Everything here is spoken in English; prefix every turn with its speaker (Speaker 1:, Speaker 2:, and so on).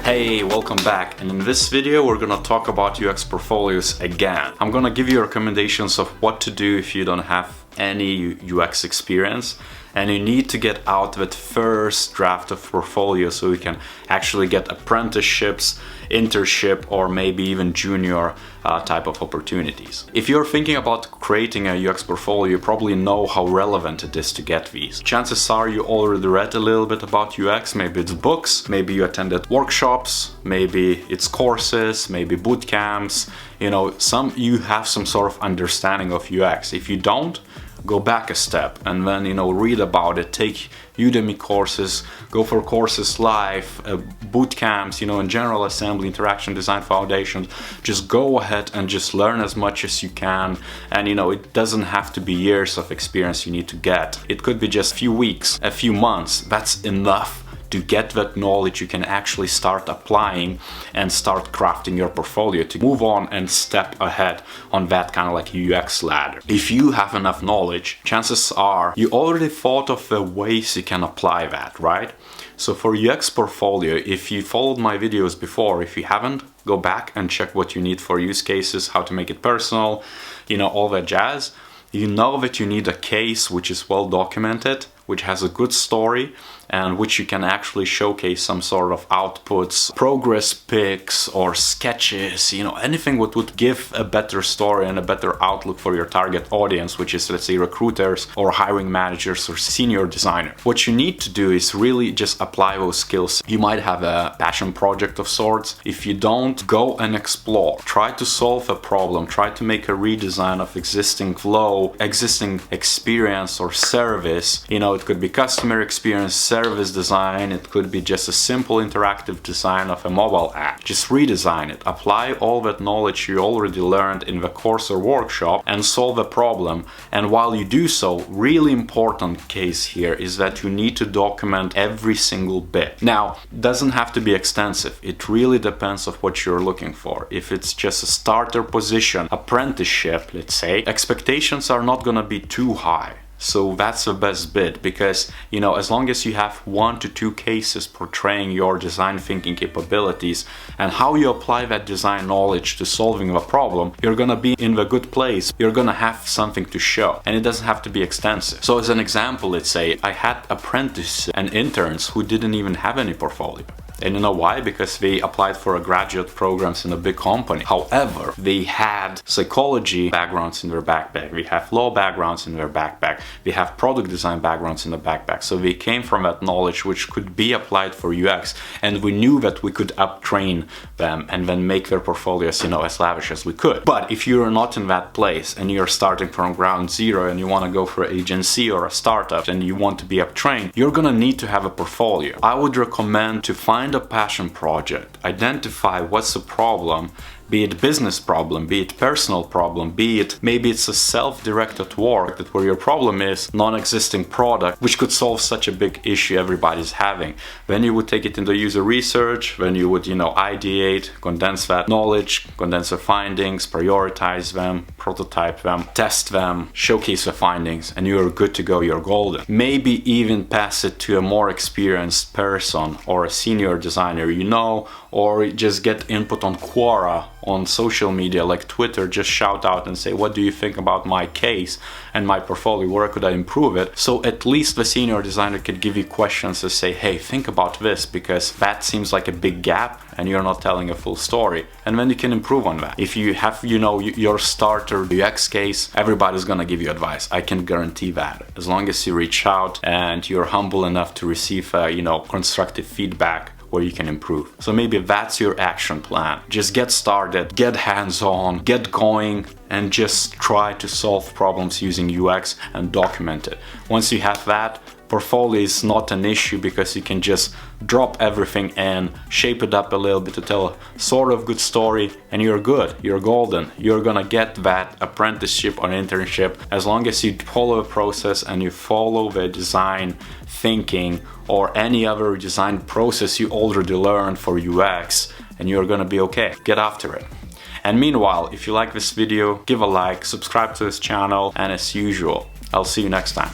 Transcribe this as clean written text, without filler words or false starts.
Speaker 1: Hey, welcome back, and in this video we're gonna talk about UX portfolios again. I'm gonna give you recommendations of what to do if you don't have any UX experience and you need to get out that first draft of portfolio so you can actually get apprenticeships, internship, or maybe even junior type of opportunities. If you're thinking about creating a UX portfolio, you probably know how relevant it is to get these. Chances are you already read a little bit about UX, maybe it's books, maybe you attended workshops, maybe it's courses, maybe boot camps, you have some sort of understanding of UX. If you don't, go back a step and then read about it, take Udemy courses, go for courses live, boot camps, in general assembly, interaction design foundations. Just go ahead and just learn as much as you can, and it doesn't have to be years of experience you need to get. It could be just a few weeks, a few months. That's enough to get that knowledge you can actually start applying and start crafting your portfolio to move on and step ahead on that kind of like UX ladder. If you have enough knowledge, chances are you already thought of the ways you can apply that, right? So for UX portfolio, if you followed my videos before, if you haven't, go back and check what you need for use cases, how to make it personal, all that jazz. You know that you need a case which is well documented, which has a good story, and which you can actually showcase some sort of outputs, progress pics or sketches, anything what would give a better story and a better outlook for your target audience, which is, let's say, recruiters or hiring managers or senior designer. What you need to do is really just apply those skills. You might have a passion project of sorts. If you don't, go and explore. Try to solve a problem. Try to make a redesign of existing flow, existing experience or service. It could be customer experience, service design, it could be just a simple interactive design of a mobile app. Just redesign it. Apply all that knowledge you already learned in the course or workshop and solve a problem. And while you do so, really important case here is that you need to document every single bit. Now, it doesn't have to be extensive. It really depends on what you're looking for. If it's just a starter position, apprenticeship, let's say, expectations are not gonna be too high. So that's the best bit, because as long as you have 1 to 2 cases portraying your design thinking capabilities and how you apply that design knowledge to solving a problem, you're gonna be in the good place. You're gonna have something to show, and it doesn't have to be extensive. So as an example, let's say I had apprentices and interns who didn't even have any portfolio. And you know why? Because they applied for graduate programs in a big company. However, they had psychology backgrounds in their backpack. They have law backgrounds in their backpack. They have product design backgrounds in the backpack. So they came from that knowledge which could be applied for UX. And we knew that we could uptrain them and then make their portfolios, as lavish as we could. But if you're not in that place and you're starting from ground zero and you want to go for an agency or a startup and you want to be uptrained, you're gonna need to have a portfolio. I would recommend to find a passion project, identify what's the problem, be it business problem, be it personal problem, be it maybe it's a self-directed work that where your problem is non-existing product, which could solve such a big issue everybody's having. Then you would take it into user research, then you would, ideate, condense that knowledge, condense the findings, prioritize them, prototype them, test them, showcase the findings, and you're good to go, you're golden. Maybe even pass it to a more experienced person or a senior designer, or just get input on Quora on social media like Twitter. Just shout out and say, what do you think about my case and my portfolio? Where could I improve it? So at least the senior designer could give you questions to say, hey, think about this, because that seems like a big gap and you're not telling a full story. And then you can improve on that. If you have, your starter UX case, everybody's gonna give you advice. I can guarantee that. As long as you reach out and you're humble enough to receive, constructive feedback where you can improve. So maybe that's your action plan. Just get started, get hands-on, get going, and just try to solve problems using UX and document it. Once you have that, portfolio is not an issue, because you can just drop everything in, shape it up a little bit to tell a sort of good story, and you're good, you're golden. You're gonna get that apprenticeship or internship as long as you follow the process and you follow the design thinking or any other design process you already learned for UX, and you're gonna be okay. Get after it. And meanwhile, if you like this video, give a like, subscribe to this channel, and as usual, I'll see you next time.